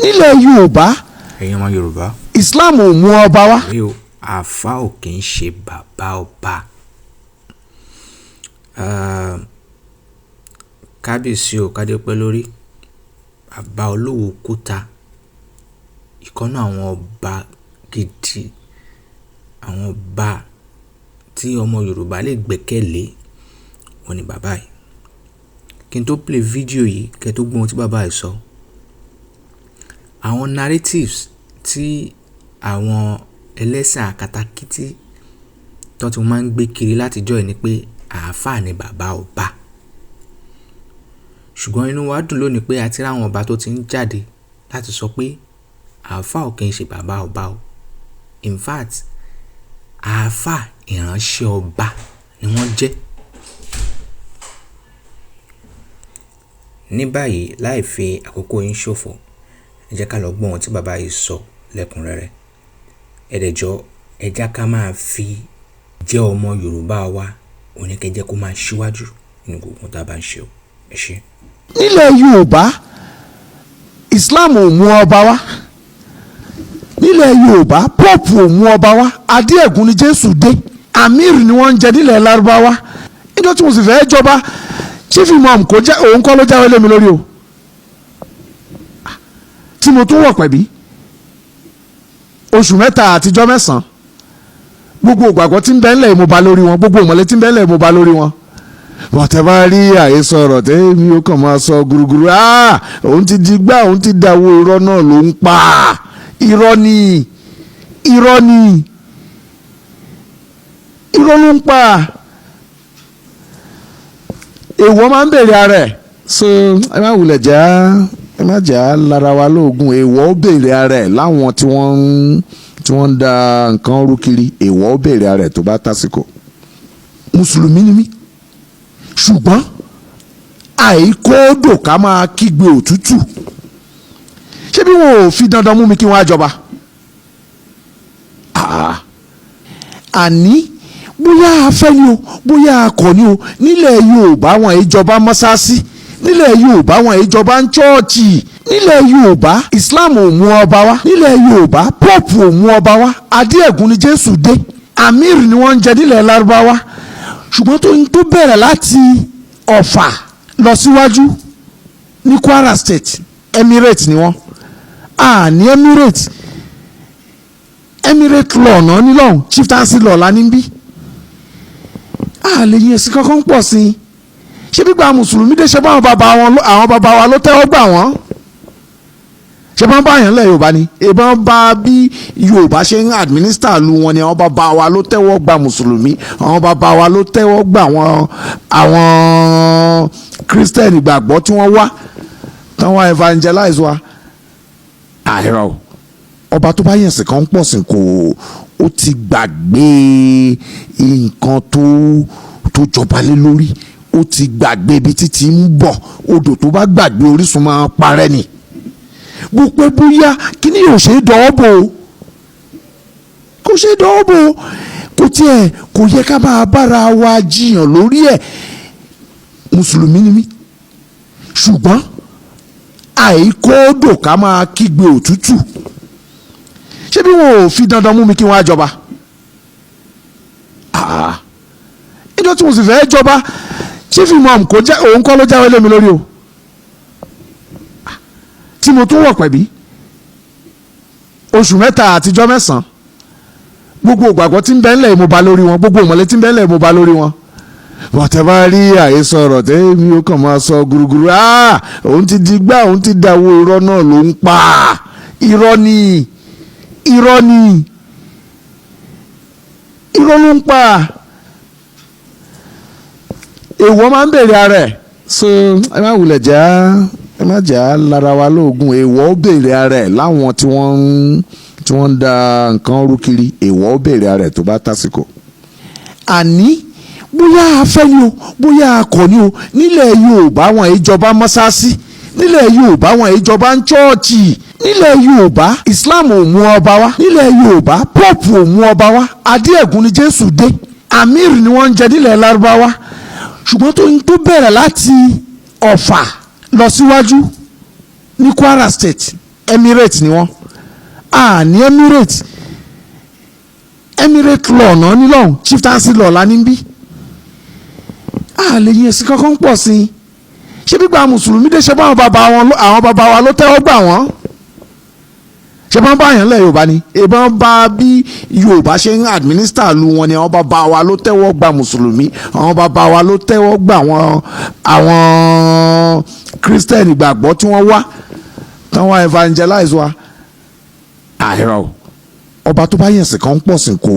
nílẹ̀ Yorùbá. ẹ̀yin ọmọ Yorùbá. Islam ò mú ọba wá. àáfà ò kì í ṣe bàbá ọba. kábíyèsí o kádé pẹ́ lórí Oba Oluwu Kuta ìkànnì àwọn ọba gidi, àwọn ọba tí ọmọ Yorùbá lè gbẹ́kẹ̀lé wọn ni bàbá yìí. Kí n tó play fídíò yìí kẹ́ tó gbọ́n tí bàbá yìí sọ, àwọn narratives tí àwọn ẹlẹ́sìn àkàtàkìtì tó ti máa ń gbé kiri látijọ́ ẹ̀ ni pé àáfà ni bàbá ọba. Ṣùgbọ́n inú wa dùn lónìí pé a ti ráwọn ọba tó ti ń jáde láti sọ pé àáfà ò kì í ṣe bàbá ọba o. In fact, àáfà ìránṣẹ́ ọba ni wọ́n jẹ́. Ní báyìí, láì fi àkókò yín ṣòfò, ẹ jẹ́ ká lọ gbọ́ ohun tí bàbá yìí sọ lẹ́kùnrẹ́rẹ́. Ẹ̀dẹ̀jọ́ ẹ jẹ́ ká máa fi jẹ́ ọmọ Yorùbá wa, oníkẹ́jẹ́ kó máa ṣíwájú nínú gbogbo tá a bá ń ṣe o. Ẹ ṣé. Nílẹ̀ Yorùbá, Islam ò mú ọba wá. Nílẹ̀ Yorùbá, Pope ò mú ọba wá. Adéẹ̀gún ni Jésù dé. Amir ni wọ́n ń jẹ nílẹ̀ Lárúbáwá. Níjọ́ tí mo sì fẹ́ jọba, chief imam kò jẹ́ òun kọ́ ló jáwé lé mi lórí o. Tí mo tún wọ̀ pẹ̀bí oṣù mẹ́ta àtijọ́ mẹ́sàn-án, gbogbo ìgbàgbọ́ tí ń bẹ ńlẹ̀ mo bá lórí wọn, gbogbo ìmọ̀lẹ́ tí ń bẹ ńlẹ̀ mo bá lórí wọn. Bọ̀tẹ́ bá rí àhesọ ọ̀rọ̀ tẹ́ mi ó kàn máa sọ gúrúgúrú, òun ti di gbá, òun ti dàwó, irọ́ náà ló ń pa. Irọ́ ni irọ́ ló ń pa. Èèwọ̀ máa ń bèrè ara ẹ̀, so ẹ má wulẹ̀ jà lára wa lóògùn. Èèwọ̀ ó bèrè ara ẹ̀ láwọn tí wọ́n ń da nǹkan rú kiri. Èèwọ̀ ó bèrè ara ẹ̀ tó bá tásìkò. Mùsùlùmí ni mí, ṣùgbọ́n àìkódò ká máa kígbe òtútù. Ṣé bí wọn ò fi dandan mú mi kí wọ́n á jọba? Àní bóyá a fẹ́ ni o, bóyá a kọ̀ ni o. Nílẹ̀ Yorùbá wọn ìjọba mọ́sáàsì, nílẹ̀ Yorùbá wọn ìjọba ń chọ́ọ̀chì. Nílẹ̀ Yorùbá, Islam ò mú ọba wá. Nílẹ̀ Yorùbá, Pope ò mú ọba wá. Adéẹ̀gún ni Jésù dé. Amir ni wọ́n ń jẹ nílẹ̀ Lárúbáwá. Ṣùgbọ́n tó bẹ̀rẹ̀ láti Ọ̀fà lọ síwájú ní Kwara State, Emirate ni wọ́n. Ní Emirate law náà nílọ́hùn, chieftaincy law la ní bí. Lè yẹn sí kankan pọ̀ sí i. Ṣé gbígba mùsùlùmí dé ṣe bá àwọn bàbá wa ló tẹ́wọ́ gbà wọ́n? Ṣé bá ń bá yẹn lẹ̀ Yorùbá ni? Ìbọn bá bí Yorùbá ṣe ń administer lu wọn ni àwọn bàbá wa ló tẹ́wọ́ gba mùsùlùmí. Àwọn bàbá wa ló tẹ́wọ́ gbà àwọn Christian ìgbàgbọ́ tí wọ́n wá, tí wọ́n wá evangelize wa. Àìrọ̀ o. Ọba tó bá yẹn sì kan pọ̀ sí kò ó ti gbàgbé nǹkan tó jọba lé lórí. Ó ti gbàgbé ibi títí ń bọ̀. Odò tó bá gbàgbé orísun máa parẹ́ ni. Bó pẹ́ bóyá kí ni yóò ṣe é dọ́wọ́ bò ó? Kò ṣe é dọ́wọ́ bò ó. Kò yẹ ká máa bára wa jiyàn lórí ẹ̀. Mùsùlùmí ni mí, ṣùgbọ́n àìkódò ká máa kígbe òtútù. Ṣé bí wọn ò fi dandan mú mi kí wọ́n á jọba? Níjọ́ tí mo sì fẹ́ jọba, chief imam kò jẹ́ òun kọ́ ló jáwé lé mi lórí o. Tí mo tún wọ̀ pẹ̀bí oṣù mẹ́ta àtijọ́ mẹ́sàn-án, gbogbo ìgbàgbọ́ tí ń bẹ ńlẹ̀ mo bá lórí wọn, gbogbo ìmọ̀lẹ́ tí ń bẹ ńlẹ̀ mo bá lórí wọn. Bọ̀tẹ́ bá rí àhesọ ọ̀rọ̀ tẹ́ mi ó kàn máa sọ gúrúgúrú, òun ti di gbá, òun ti dàwó, irọ́ náà ló ń pa. Irọ́ ló ń pa. Èèwọ̀ máa ń bèrè ara ẹ̀, so ẹ má wulẹ̀ jà lára wa lóògùn. Èèwọ̀ ó bèrè ara ẹ̀ láwọn tí wọ́n ń da nǹkan rú kiri. Èèwọ̀ ó bèrè ara ẹ̀ tó bá tásìkò. Àní bóyá a fẹ́ ni o, bóyá a kọ̀ ni o. Nílẹ̀ Yorùbá wọn ìjọba mọ́sáàsì, nílẹ̀ Yorùbá wọn ìjọba ń chọ́ọ̀chì. Nílẹ̀ Yorùbá, Islam ò mú ọba wá. Nílẹ̀ Yorùbá, Pope ò mú ọba wá. Adéẹ̀gún ni Jésù dé. Amir ni wọ́n ń jẹ nílẹ̀ Lárúbáwá. Ṣùgbọ́n tó bẹ̀rẹ̀ láti Ọ̀fà lọ síwájú ní Kwara State, emirate ni wọ́n ní emirate law náà ní lọ́hùn chieftaincy law la ní bí lè yẹn sí kankan pọ̀ sí i ṣé gbígba mùsùlùmí dé ṣe bá àwọn bàbá wa ló tẹ́wọ́ gbà wọ́n ṣe bá ń bá àyàn lẹ̀ Yorùbá ni ìbọn bá bí Yorùbá ṣe ń administer lu wọn ni àwọn bàbá wa ló tẹ́wọ́ gba mùsùlùmí àwọn bàbá wa ló tẹ́wọ́ gba àwọn Christian ìgbàgbọ́ tí wọ́n wá tán wá evangelize wa àìrọ̀ ọba tó bá yẹ̀sìn kan pọ̀ sí kò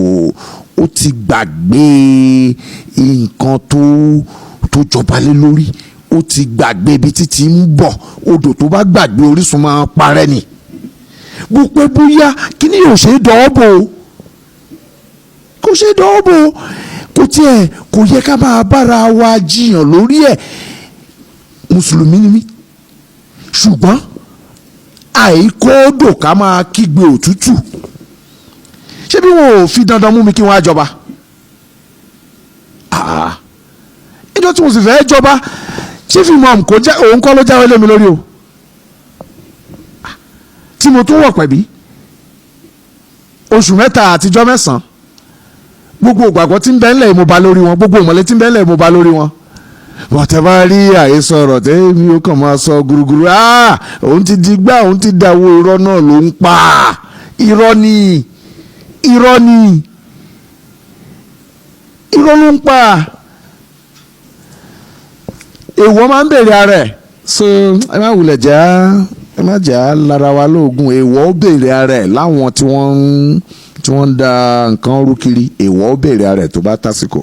ó ti gbàgbé nǹkan tó jọba lé lórí ó ti gbàgbé ibi títí ń bọ̀ odò tó bá gbàgbé orísun máa parẹ́ ni bó pẹ́ bóyá kí ni yóò ṣe é dọ́wọ́ bò ó kò ṣe é dọ́wọ́ bò ó kò yẹ ká máa bára wa jiyàn lórí ẹ̀ mùsùlùmí ni mí ṣùgbọ́n àìkódò ká máa kígbe òtútù ṣé bí wọn ò fi dandan mú mi kí wọn á jọba ìjọ tí mo sì fẹ́ jọba chief imam kò jẹ́ òun kọ́ ló jáwé lé mi lórí o tí mo tún wọ̀ pẹ̀bí oṣù mẹ́ta àtijọ́ mẹ́sàn-án gbogbo ìgbàgbọ́ tí ń bẹ ńlẹ̀ mo bá lórí wọn gbogbo ìmọ̀lẹ́ tí ń bẹ ńlẹ̀ mo bá lórí wọn bọ̀tẹ́ bá rí àhesọ ọ̀rọ̀ tẹ́ mi ó kàn máa sọ gúrúgúrú òun ti di gbá òun ti dàwó irọ́ náà ló ń pa irọ́ ló ń pa èèwọ̀ máa ń bèrè ara ẹ̀ so ẹ má wulẹ̀ ẹ má jà lára wa lóògùn èèwọ̀ ó bèrè ara ẹ̀ láwọn tí wọ́n ń da nǹkan rú kiri èèwọ̀ ó bèrè ara ẹ̀ tó bá tásìkò.